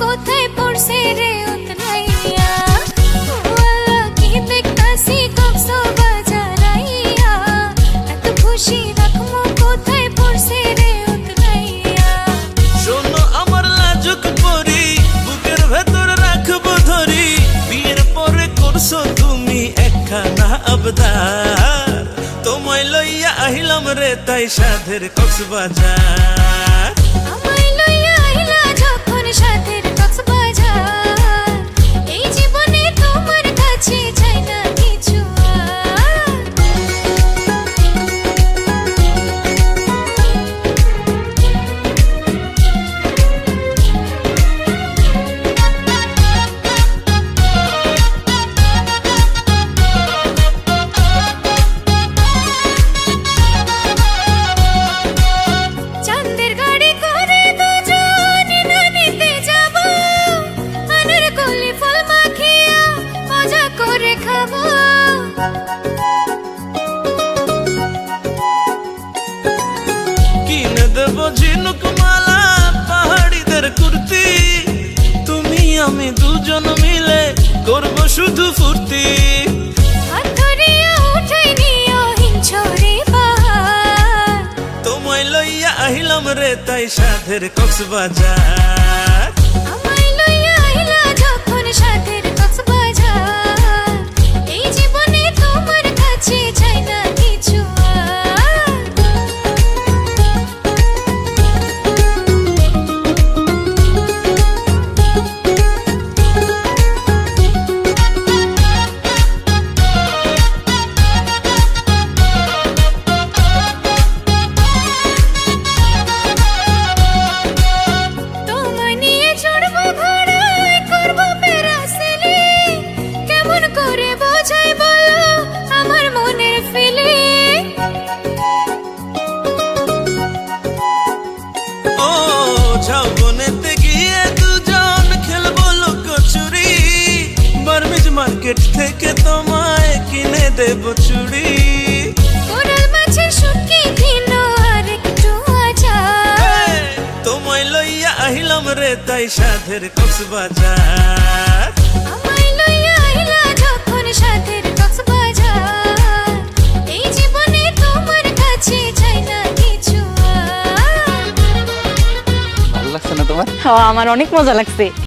কোথায় পড়ছে রে উতলাইয়া ওয়ালা কি দেখতাছি কক্সবাজার আইয়া এত খুশি রাখমু কোথায় পড়ছে রে উতলাইয়া শোনো আমার লাজুক পরি বুকের ভেতর রাখবো ধরি বিয়ের পরে করছো তুমি একখানা আবদার তোমায় লইয়া আহিলাম রে তাই সাধের কক্সবাজার আমায় লইয়া আইলা যখন সাথের কক্সবাজার এই জীবনে তোমার কাছে চাই না কিছু চাঁদের গাড়ি করে দুজন নানিতে যাব আনার কলি ফল মাখিয়া মজা করে খাবো কিনে দেবো ঝিনুক মালা পাহাড়িদের কুর্তি তুমি আমি দুজন মিলে করবো শুধু ফুর্তি হাত ধরিয়া উঠাই নিও হিঞ্চরে পাহাড় তোমায় লইয়া আহিলাম রে তাই সাধের কক্সবাজার আমায় লইয়া আইলা যখন সাথের কক্সবাজার এই জীবনে তোমার কাছে চাই না কিছু তোমায় নিয়ে চড়বো ঘোড়ায় করবো প্যারাসেলিং কেমন করে বোঝাই বলো আমার মনের ফিলিং ও যাও বনেতে গিয়ে দুজন খেলবো লুকোচুরি বার্মিজ মার্কেট থেকে তোমায় কিনে দেবো চুড়ি কোরাল মাছের শুটকি কিনো আর একটু আচার তোমায় লইয়া আহিলাম রে তাই সাধের কক্সবাজার আমায় লইয়া আইলা যখন সাথের কক্সবাজার এই জীবনে তোমার কাছে চাই না কিছু ভালো লাগছে না তোমার? আমার অনেক মজা লাগছে।